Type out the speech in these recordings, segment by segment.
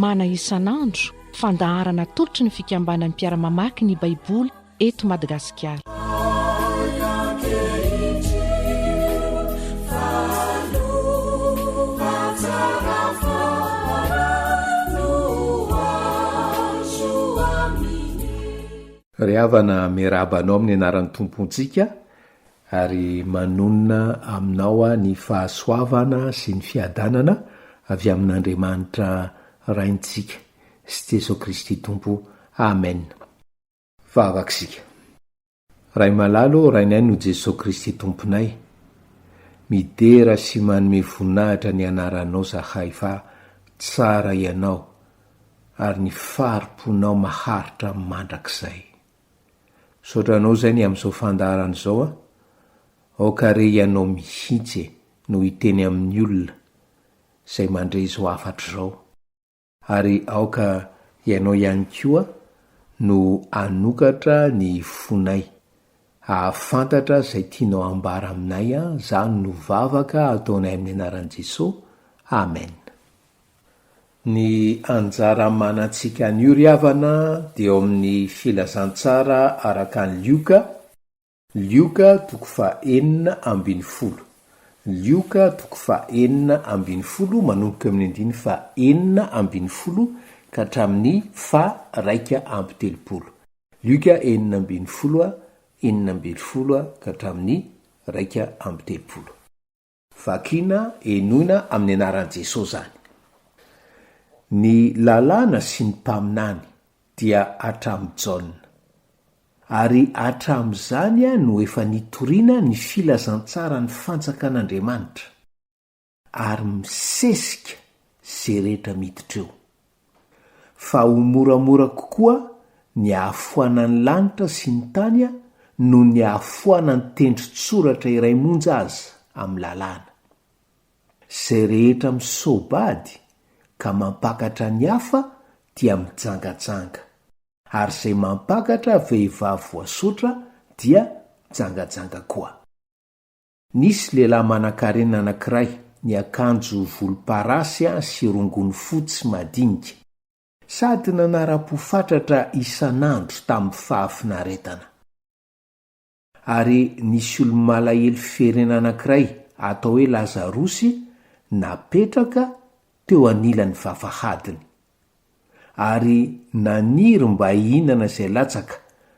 Mana isan'andro fandaharana tolotry ny fikambanan'ny Mpiara Mamaky ny Baiboly eto Madagasikara. Ry havana miarabanao amin'ny anaran'ny tompontsika ary manonona aminao ny fahasoavana sy ny fiadanana avy amin'Andriamanitra raintsika sy Jesosy Kristy Tompo. Amen. Vavaksika. Ray malalo rainay no Jesosy Kristy Tomponay. Midera sy manome voninahitra ny anaranao zahay fa tsara ianao ary ny fariponao maharitra mandrakizay. Sotranao zay ny amin'izao fandaharana izao aokare ianao mihitsy no hiteny amin'ny olona izay mandre izao afatra izao. Ary aoka ianao ihany koa no anokatra ny fonay ahafantatra izay tianao ambara aminay zany no vavaka ataonay amin'ny anaran'i Jesosy. Amen. Ny anjara manantsika ny io ry havana dia eo amin'ny filazantsara araka ny Lioka. Lioka 4:40. Lioka 4:40 manomboka amin'ny 4:40 ka hatramin'ny 1:30. Lioka 4:40 ka hatramin'ny 1:30. Vakina enoina amin'ny anaran'i Jesosy zany. Ny lalàna sy ny mpaminany dia hatramin'Jaona. Ary hatramin'izany no efa nitoriana ny filazantsara ny fantsakan'Andriamanitra ary misesika zay rehetra miditra eo. Fa ho moramora kokoa ny ahafoana ny lanitra sy ny tany no ny ahafoana ny tendron-tsoratra iray monja azy amin'ny lalàna. Zay rehetra misobady ka mampakatra ny hafa dia mijangajanga, ary zay mampakatra vehivavy voasotra dia mijangajanga koa. Nisy lehilahy manan-karena anankiray, ny akanjo volomparasy sy rongony fotsy madinika, sady nanara-pofatratra isan'andro tamin'ny fahafinaretana. Ary nisy olo-malahelo ferena anankiray atao hoe Lazarosy napetraka teo anilan'ny vavahadiny. Ary naniry mba hihinana izay latsaka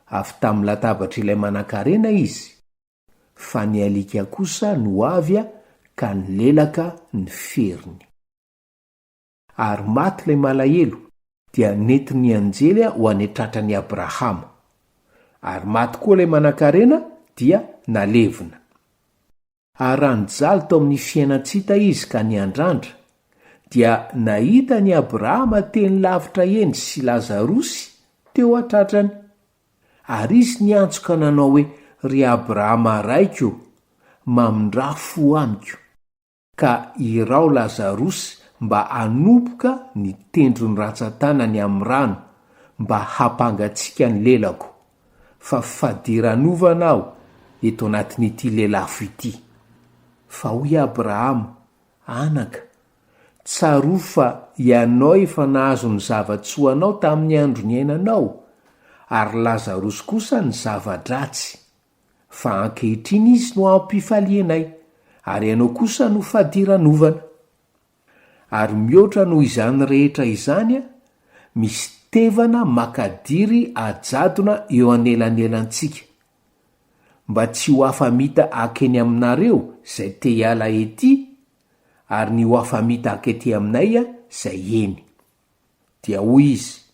avy tamin'ny latabatra ilay manan-karena izy, fa ny alika kosa no avy ka nilelaka ny feriny. Ary maty ilay malahelo dia nentin'ny anjely ho anetratrany Abrahama. Ary maty koa ilay manan-karena dia nalevina. Ary raha nijaly tao amin'ny fiainatsita izy ka niandrandra, dia nahita ny Abrahama teny lavitra eny sy Lazarosy teo atratrany. Ary izy niantsoka nanao hoe, ry Abrahama raiko, mamindra-fo amiko, ka irao Lazarosy mba hanompoka ny tendrony ratsan-tanany amin'ny rano mba hampangatsiaka ny lelako, fa fadiranovana aho eto anatin'ity lelafo ity. Fa hoy Abrahama, anaka, tsaro fa ianao efa nahazo ny zava-tsoanao tamin'ny andro ny ainanao, ary Lazarosy kosa ny zava-dratsy. Fa ankehitriny izy no ampifalianay, ary ianao kosa no fadiranovana. Ary mihoatra noho izany rehetra izany, misy tevana makadiry ajadona eo anelanelantsika, mba tsy ho afamita akeny aminareo zay te hiala ety, ary ny ho afamita akety aminay zay eny. Dia hoy izy,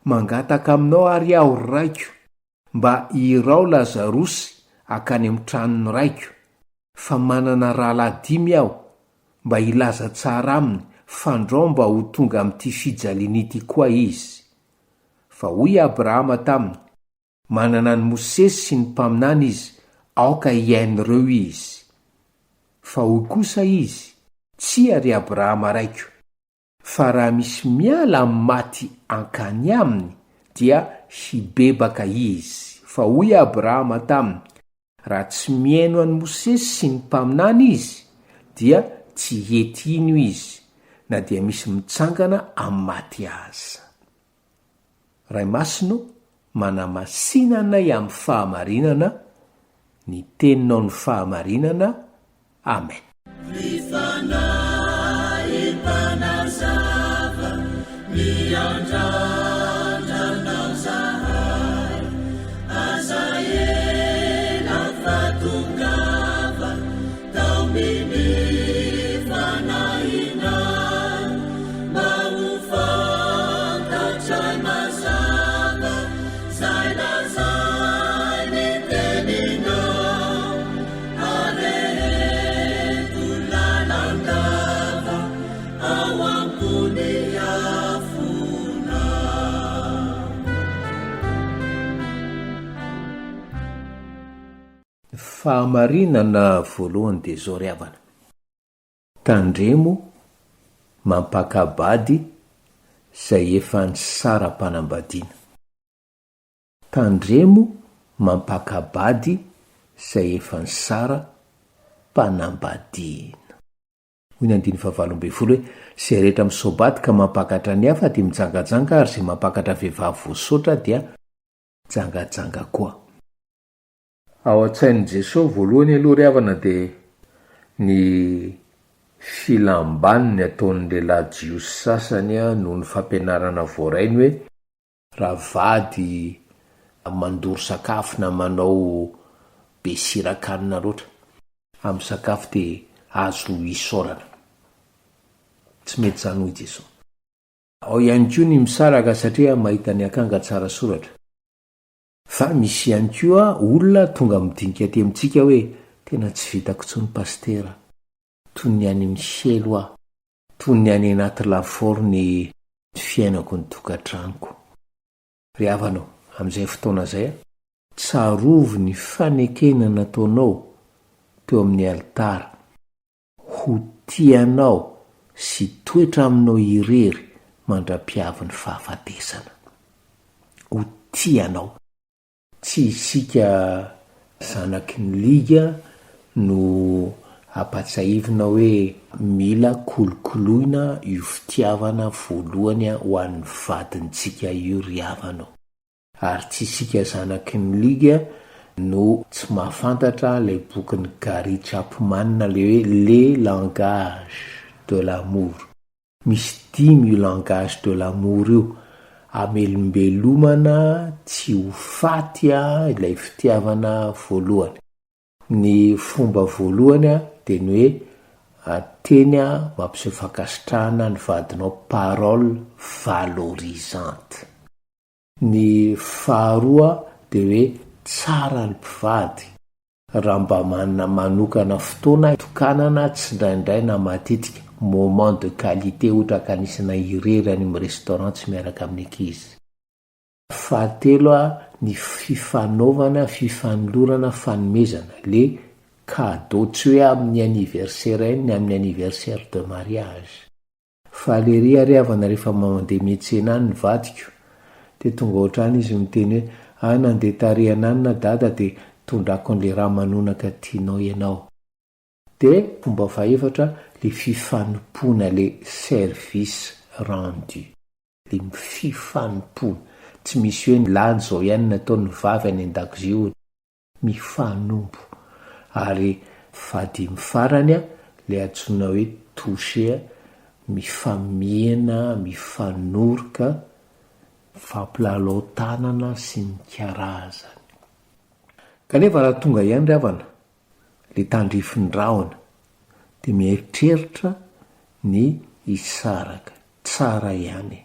mangataka aminao ary aho raiko, mba irao Lazarosy akany amin'ny tranony raiko, fa manana rahalahy 5 aho, mba hilaza tsara aminy, fandrao mba ho tonga amin'ity fijalian'ity koa izy. Fa hoy Abrahama taminy, manana ny Mosesy sy ny mpaminany izy, aoka hiain'ireo izy. fa hoy kosa izy tsy ary Abrahama raiko, fa raha misy miala amin'ny maty ankany aminy dia hibebaka izy. Fa hoy Abrahama taminy, raha tsy miaino an'i Mosesy sy ny mpaminany izy dia tsy hetino izy na dia misy mitsangana amin'ny maty aza. Ray masino, manamasinanay amin'ny fahamarinana, ny teninao ny fahamarinana. Amen. Fahamarinana voalohany dia zao ry havana: tandremo mampakabady zay efa ny sara-panambadiana. Tandremo mampakabady zay efa ny sara-panambadiana. Hoy ny 9:20 hoe: zay rehetra misobaty ka mampakatra ny hafa dia mijangajanga, ary zay mampakatra vehivavy voasotra dia jangajanga koa. Ao an-tsain'i Jesosy voalohany aloha ry havana dia ny filambaniny ataon'ny lehilahy jiosy sasany noho ny fampianarana voarainy hoe raha vady mandoro sakafo na manao be sirakanina loatra amin'ny sakafo dia azo isaorana. Tsy mety zany hoy Jesosy. Ao ihany koa ny misaraka satria mahita ny akanga tsara soratra. Fa misy ihany koa olona tonga midinika aty amintsika hoe tena tsy vitako tsony pastera, toy ny any Michelo aho, toy ny any anaty lafaoro ny fiainako ny tokantranoko. Ry havanao, amin'izay fotoana izay tsarovo ny fanekena nataonao teo amin'ny alitara, ho tianao sy toetra aminao irery mandra-piavy ny fahafatesana. Ho tianao. Tsy isika zanaky ny liga no apatsaivina hoe mila kolokoloina io fitiavana voalohany ho an'ny vadintsika io ry havanao. Ary tsy isika zanaky ny liga no tsy mahafantatra ilay bokin'ny Gary Chapman le hoe le langage de l'amour. Misy 10 io langage de l'amour io. Amelombelomana tsy ho faty ilay fitiavana voalohany. Ny fomba voalohany dia ny hoe ateny mampiseho fankasitrahana ny vadinao, parole valorisante. Ny faharoa dia hoe tsara ny mpivady, raha mba manana manokana fotoana tokanana tsy indraindray na matetika, moment de qualité ohatra ka anisana irery any amin'ny restaurant tsy miaraka amin'ny ankizy. Fahatelo ny fifanaovana, fifanolorana, fanomezana, le cadeau tsy hoe amin'ny anniversaire ny amin'ny anniversaire de mariage. Faleria ry havana rehefa mandeha miantsena any ny vadiko dia tonga ohatrany izy miteny hoe nandeha tarehana any na dada dia tondrako an'le raha manonaka tianao ianao. Dia fomba fahaefatra le fifanompona, le service rendu, le fifanompona. Tsy misy hoe lany zao ihany nataon'ny vavy any an-dakozia, mifanompo. Ary fadimy farany le antsoina hoe toucher, mifamiena, mifanoroka, fampilalao tanana sy ny karazany. Kanefa raha tonga ihany ry havana le tandrifiny rahona dia mieritreritra ny isaraka tsara ihany.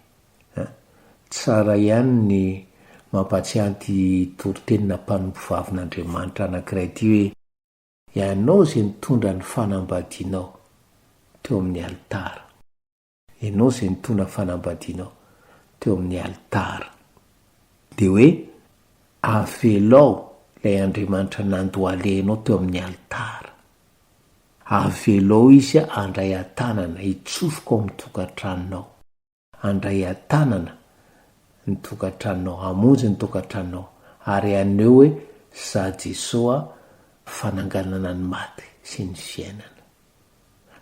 Tsara ihany ny mampatsianty toritenina mpanompo vavin'Andriamanitra anankiray ty hoe ianao zay nitondra ny fanambadianao teo amin'ny alitara. Ianao zay nitondra fanambadianao teo amin'ny alitara. Dia hoe avelao ilay Andriamanitra nandoaleanao teo amin'ny alitara. avelao izy andray an-tanana hitsofoka ao mitokantranonao, andray an-tanana ny tokantranonao, amonjy ny tokantranonao, ary aneo hoe za Jesosy fananganana ny maty sy ny fiainana.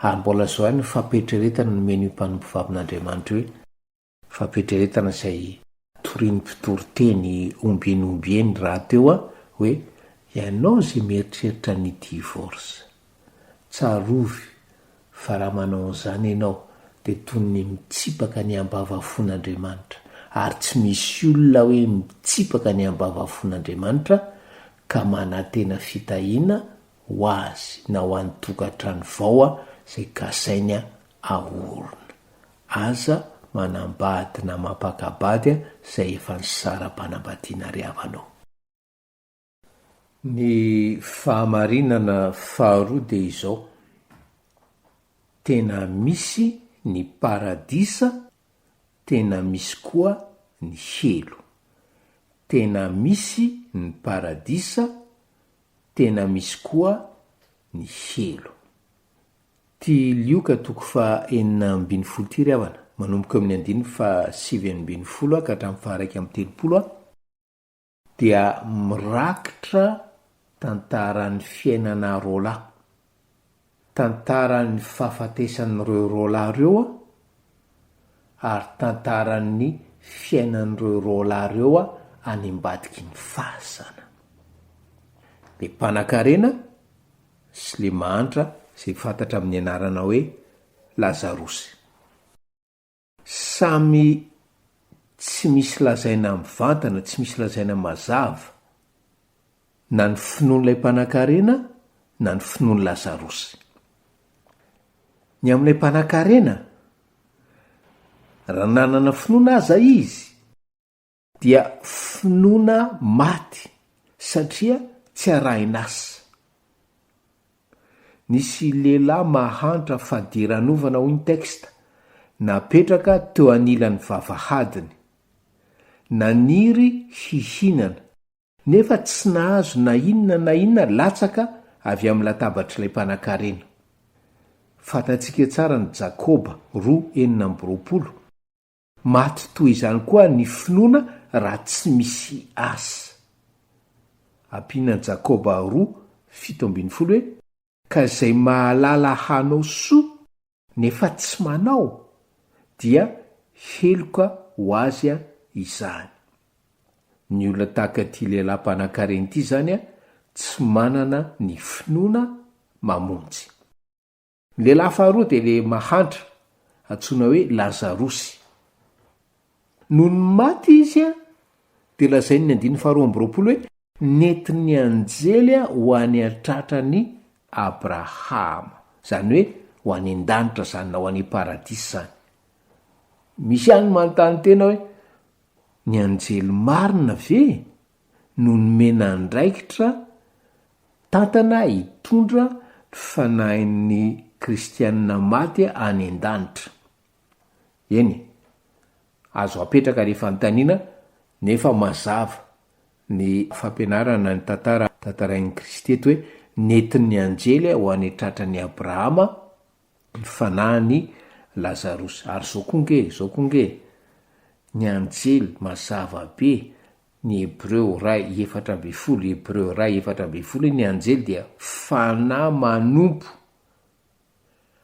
Ary mbola zao ihany ny fampetreretana nomeny mpanompo vavin'Andriamanitra hoe fampetreretana izay toriny mpitoroteny ombieny raha teo hoe ianao zay mieritreritra ny divorce, tsarovy fa raha manao an'izany ianao dia toy ny mitsipaka ny ambava fon'Andriamanitra, ary tsy misy olona hoe mitsipaka ny ambava fon'Andriamanitra ka manantena fitahiana ho azy na ho an'ny tokantrano vao zay kasainy ahorona. Aza manambady na mampakabady zay efa ny saram-panambadiana ry havanao. Ny fahamarinana faharoa dia izao: tena misy ny paradisa, tena misy koa ny helo. Tena misy ny paradisa, tena misy koa ny helo. Ty Lioka 4:9 ty ry havana, manomboka amin'ny 7:20 ka hatramin'ny 1:30 dia mirakitra tantaran'ny fiainana rola, tantaran'ny fahafatesan'ireo rola reo ary tantaran'ny fiainan'ireo rola reo any ambadiky ny fahasana. Le mpanan-karena sy le mahantra zay fantatra amin'ny anarana hoe Lazarosy, samy tsy misy lazaina mivantana, tsy misy lazaina mazava na ny finoan'ilay mpanan-karena na ny finoan'ny Lazarosy. Ny amin'ilay mpanan-karena, raha nanana finoana aza izy dia finoana maty satria tsy arahin'asa. Nisy lehilahy mahantra fadiranovana hoy ny teksta, napetraka teo anilan'ny vavahadiny, naniry hihinana nefa tsy nahazo na inona latsaka avy amin'ny latabatry ilay mpanan-karena. Fantatsika tsara ny Jakoba 2:9, maty toy izany koa ny finoana raha tsy misy asa. Ampiana Jakoba 2:7 hoe ka izay mahalala hanao soa nefa tsy manao dia heloka ho azy izany. Ny olona tahaka ty lehilahy mpanan-karena ity zany tsy manana ny finoana mamonjy. Ny lehilahy faharoa dia le mahantra antsoina hoe Lazarosy. Noho ny maty izy dia lazainy 2:20 hoe nentin'ny anjely ho any an-tratrany Abrahama, zany hoe ho any an-danitra zany na ho any paradisa zany. Misy any manontany tena hoe ny anjely marina ve no nomena andraikitra tantana hitondra fanahin'ny kristianina maty any an-danitra? Eny, azo apetraka rehefa nytaniana nefa mazava ny fampianarana ny tantarain'ny Kristy eto hoe nentin'ny anjely ho any an-tratran'ny Abrahama ny fanahiny Lazarosy. Ary zao koa nge ny anjely mazava be, ny Hebreo 2:4 ny anjely dia fanahy manompo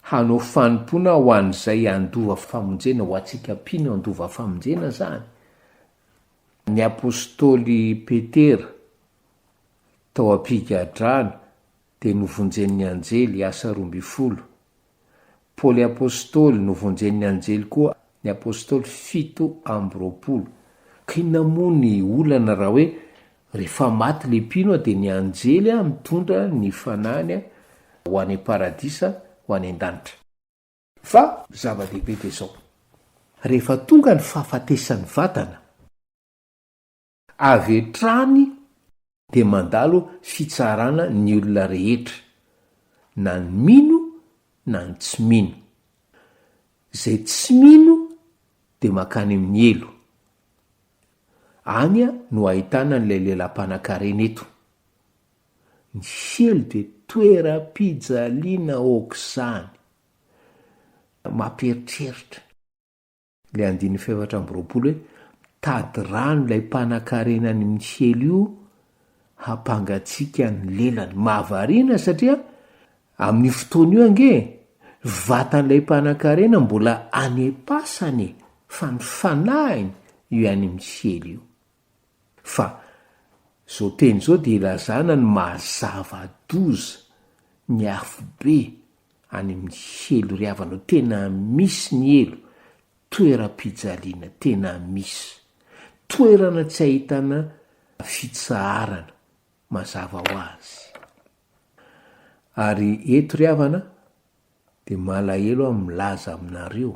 hanao fanompoana ho an'izay andova famonjena ho atsika pino andova famonjena zany. Ny apôstôly Petera tao am-pigadrana dia novonjen'ny anjely asa 12. Paoly apôstôly novonjen'ny anjely koa ny apôstôly 7:20. Ka inona moa ny olana raha hoe rehefa maty le mpino dia ny anjely mitondra ny fanahiny ho any paradisa, ho any an-danitra. Fa zava-dehibe dia zao: rehefa tonga ny fahafatesan'ny vatana, avy hatrany dia mandalo fitsarana ny olona rehetra, na ny mino na ny tsy mino. Zay tsy mino dia makany amin'ny elo. Anya no ahitana n'ilay lehilahy mpanan-karena eto. ny sielo de toeram-pijaliana ok'izany. Mamperitreritra le 7:20 hoe tady rano ilay mpanan-karena any amin'ny sielo io hampangatsiaka ny lelany. Mahavariana satria amin'ny fotoana io ange vatan'ilay mpanan-karena mbola anepasany fa ny fanahiny io any amin'ny sielo io. Fa zao teny zao de ilazana ny mahazava-doza ny afobe any amin'ny sielo ry havana. Tena misy ny elo, toeram-pijaliana tena misy, toerana tsy ahitana fitsaharana mazava ho azy. Ary eto ry havana de malahelo aho milaza aminareo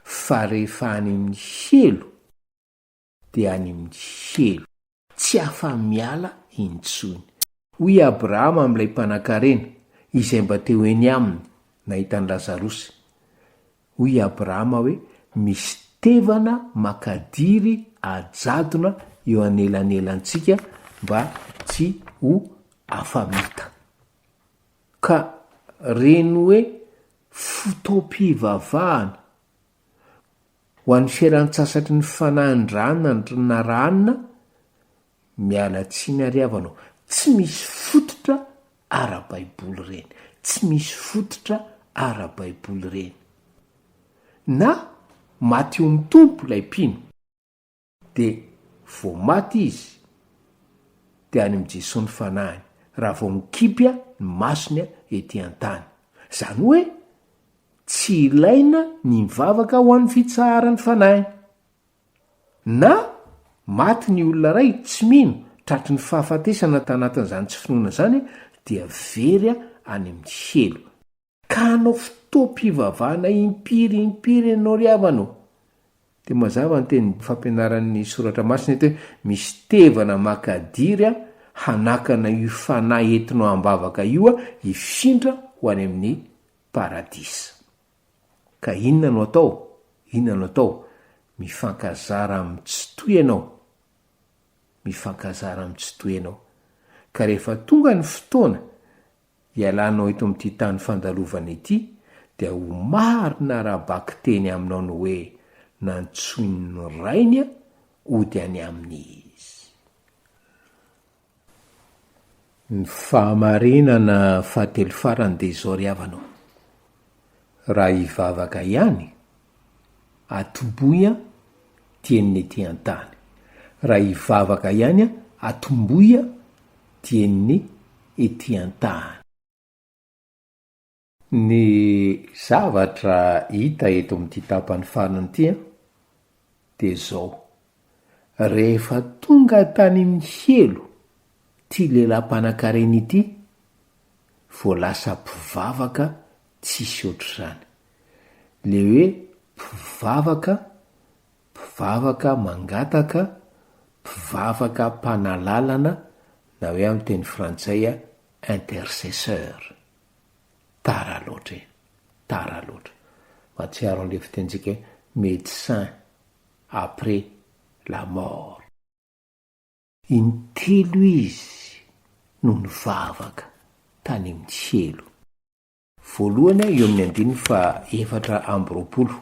fa rehefa any amin'ny sielo de any amin'ny sielo, tsy afa-miala intsony. Hoy Abrahama amin'ilay mpanan-karena izay mba teo eny aminy nahitany Lazarosy. Hoy Abrahama hoe misy tevana makadiry ajadona eo anelanelantsika mba tsy ho afamita. Ka reny hoe fotoam-pivavahana ho an'ny fialan-tsasatry ny fanandranana na ranona, miala tsiny ary havanao, tsy misy fototra ara-baiboly reny, tsy misy fototra ara-baiboly reny. Na maty ho mitompo ilay mpino de vao maty izy de any amin'ny Jesosy ny fanahiny, raha vao mikipya ny masony ety an-tany. Zany hoe tsy ilaina ny mivavaka ho an'ny fitsaharany fanahiny. Na maty ny olona ray tsy mino tratry ny fahafatesana tanatin'izany tsy finoana zany dia very any amin'ny sielo. Ka hanao fotoam-pivavahana impiry ianao ry havanao. De mazava ny teny fampianaran'ny soratra masina eto hoe misy tevana makadiry hanakana io fanahy entinao ambavaka io ifindra ho any amin'ny paradisa. Ka inona no atao? Inona no atao? Mifankazara amin'ny tsy toy ianao. Mifankazara amin'ny tsy toy ianao. Ka rehefa tonga ny fotoana ialanao eto amin'ity tany fandalovana ity dia ho marina raha-baky teny aminao no hoe nantsoiny rainy ody any amin'ny izy. Ny fahamarinana fahatelo farany de zao ry havanao. Raha hivavaka ihany atomboya tian'ny ety an-tany. Raha hivavaka ihany atomboya tian'ny ety an-tany. Ny zavatra hita eto amin'ity tapany farany ity de zao: rehefa tonga tany amin'ny sielo ty lelam-panan-karena ity, vo lasa mpivavaka tsisy ohatr'izany. Le hoe mpivavaka mangataka, mpivavaka mpanalalana, na hoe amin'ny teny frantsay intercesseur. Tara loatra. Matsiaro an'le fitentsika médecin après la mort. Intelo izy no nivavaka tany amin'ny sielo. Voalohany eo amin'ny 4:20.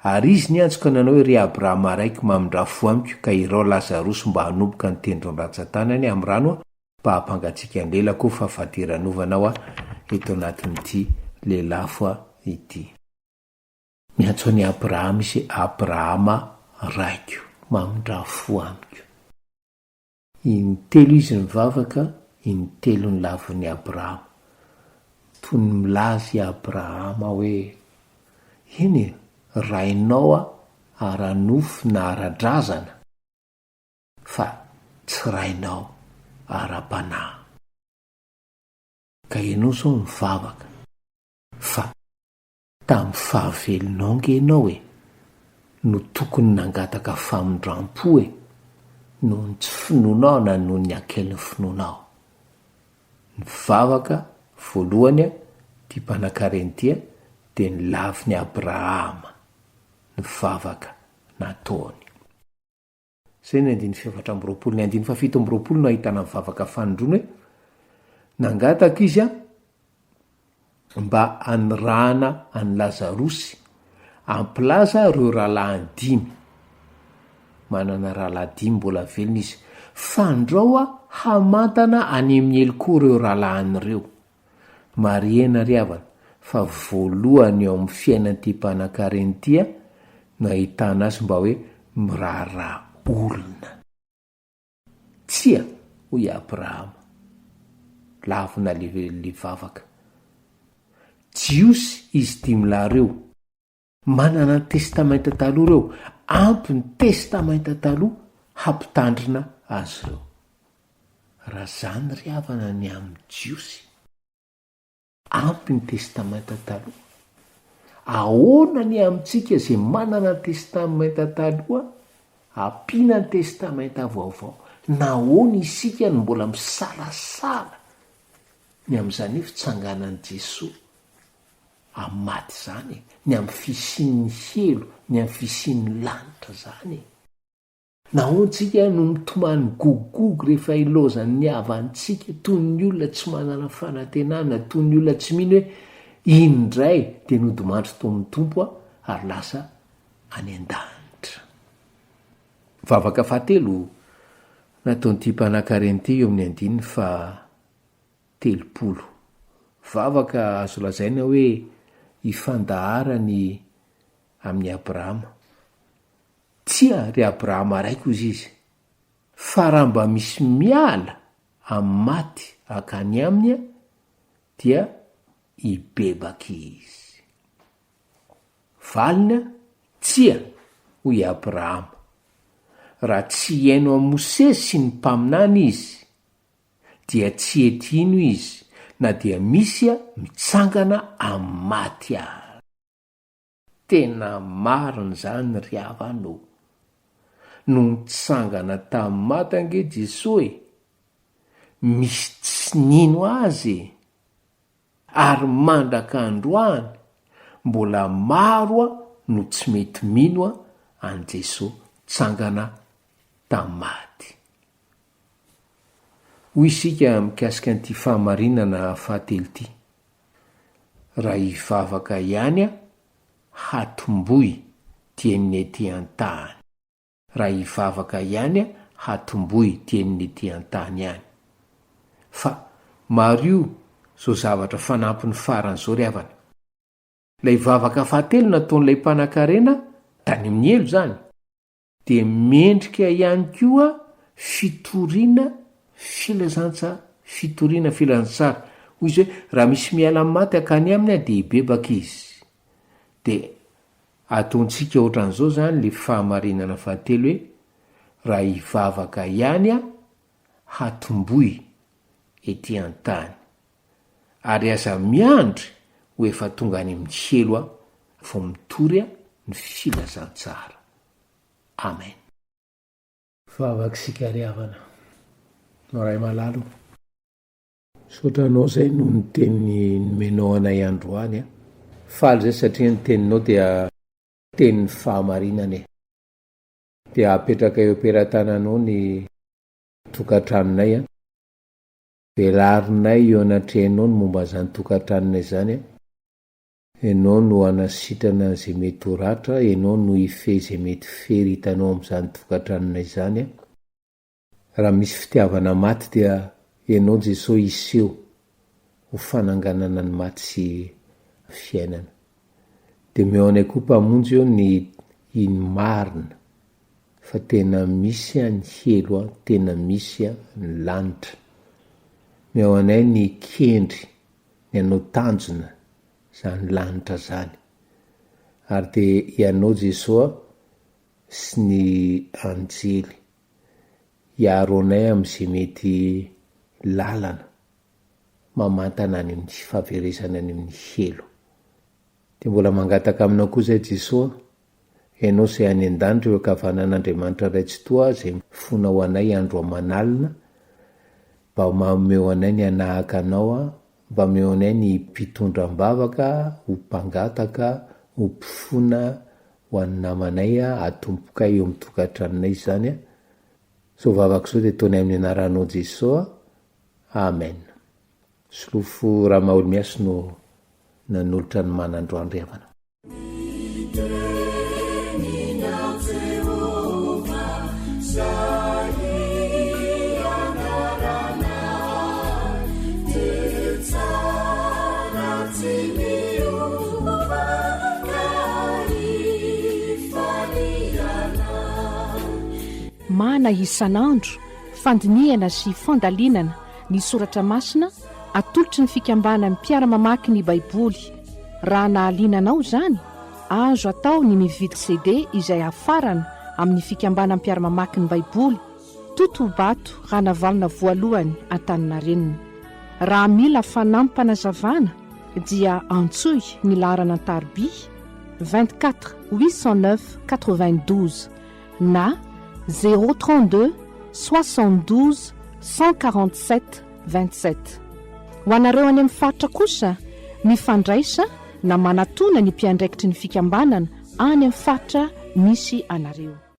Ary izy ny antsoka nanao hoe ry Abrahama raiky mamindra-fo amiko ka irao Lazarosy mba hanomboka ny tendron-ratsan-tanany amin'ny rano mba hampangatsiaka ny lelako fa fahateranovana eto anatin'ity lelafo ity. Miantso any Abrahama izy Abrahama raiko mamindra-fo amiko. Intelo izy nivavaka, intelo ny lavon'ny Abrahama. Toy ny milazy Abrahama hoe iny rainao ara-nofo na ara-drazana fa tsy rainao ara-panahy. Ka ianao zao mivavaka fa tamin'ny fahavelonao nge ianao no tokony nangataka famindram-po noho ny tsy finoanao na noho ny akeliny finoanao. Nivavaka voalohany ty mpanan-karena ty de ny lavin'ny Abrahama nivavaka nataony. Zay ny 9:20, ny 9:17 no ahitana mivavaka fanondrona hoe nangataka izy mba anirahana any lazarosy ampilaza reo rahalahy 5 manana rahalahy 5 mbola velona izy fandrao hamantana any amin'ny eloko reo rahalahyn'ireo. Mariana ry havana fa voalohany eo amin'ny fiainan'ity mpanan-karena ity no ahitana azy mba hoe miraharaha olona. Tsia hoy Abrahama lavina le vavaka. Jiosy izy 5 lahareo manana ny testamenta taloha reo, ampy ny testamenta taloha hampitandrina azy reo. Raha zany ry havana ny amin'ny jiosy, ampy ny testamenta taloha. Ahoana ny amintsika izay manana ny testamenta taloha ampiana ny testamenta vaovao? Nahoana isika no mbola misalasala ny amin'izany hoe fitsanganan'i Jesosy amin'ny maty zany, ny amin'ny fisian'ny helo, ny amin'ny fisian'ny lanitra zany? Nahoana tsika no mitomany gogogo rehefa ilozan'ny ny havantsika toy ny olona tsy manana fanantenana, toy ny olona tsy mino hoe indray dia nodimandry tomin'ny tompo ary lasa any an-danitra. Vavaka fahatelo nataon'ity mpanan-karena ity eo amin'ny 30. Vavaka azo lazaina hoe ifandaharany amin'ny Abrahama. Tsia ry Abrahama raiko izy fa raha mba misy miala amin'ny maty akany aminy dia hibebaka izy. Valina tsia hoy Abrahama, raha tsy haino amin'ny Mosesy sy ny mpaminany izy dia tsy etino izy na dia misy mitsangana amin'ny maty ary. Tena marina zany ry havana, no mitsangana tamin'ny maty ange Jesosy, misy tsy nino azy ary mandraka androany mbola maro no tsy mety mino an Jesosy tsangana tamin'ny maty. Hoy isika mikasika an'ity fahamarinana fahatelo ity, raha hivavaka ihany hatomboy tian'ny ety an-tany. Raha hivavaka ihany hatomboy tian'ny ety an-tany ihany. Fa mario zao zavatra fanampin'ny faran'izao ry havana. Lay vavaka fahatelo nataon'ilay mpanan-karena tany amin'ny elo zany, dia mendrika ihany koa fitoriana filazantsara. Hoy izy hoe raha misy miala amin'ny maty akany aminy dia hibebaka izy. Dia ataontsika ohatran'izao zany le fahamarinana fahatelo hoe raha hivavaka ihany hatomboy ety an-tany, ary aza miandry ho efa tonga any amin'ny helo vao mitory ny filazantsara. Amen. Vavaksika ry havana, noray malalo sotranao zay no ny teny nomenao anay androany. Faly zay satria ny teninao dia tenin'ny fahamarinana. Dia apetraka eo am-perantananao ny tokantranonay, velarinay eo anatrehanao ny momba zany tokantranonay zany. Ianao no anasitrana zay mety ho ratra, ianao no ife zay mety fery hitanao amin'izany tokantranonay zany. Raha misy fitiavana maty dia ianao Jesosy iseho ho fananganana ny maty sy fiainana. Dia meo anay koa mpamonjy eo ny iny marina fa tena misy ny helo, tena misy ny lanitra. Meo anay ny kendry, ny anao tanjona zany lanitra zany. Ary dia ianao Jesosy sy ny anjely hiaro anay amin'izay mety lalana mamantana any amin'ny fahaverezana any amin'ny helo. Dia mbola mangataka aminao koa zay Jesosy, ianao izay any an-danitra eo ankavanan'Andriamanitra raitsi-toa zay mifona ho anay andro aman'alina, mba mameo anay ny anahaka anao, mba meo anay ny mpitondram-bavaka, ho mpangataka, ho mpifona ho an'ny namanay atompoka eo amin'ny tokantranonay zany. So vavaka izao dia ataonay amin'ny anaranao Jesosy. Amen. Slofo raha mahaolo miasy no nanolotra ny manandroandriavana. Mana isan'andro fandiniana sy fandalinana ny soratra masina atolotry ny fikambanany Mpiara mamaky ny Baiboly. Raha nahalinanao zany, azo atao ny mividy CD izay afarana amin'ny fikambanany Mpiara mamaky ny Baiboly Totobato Ranavalona voalohany Antaninarenina. Raha mila fanampanazavana dia antsoy ny laharana tarby 24 809 92 na 032 72 147 27. Ho anareo any amin'ny faritra kosa mifandraisa na manatona ny mpiandraikitry ny fikambanana any amin'ny faritra misy anareo.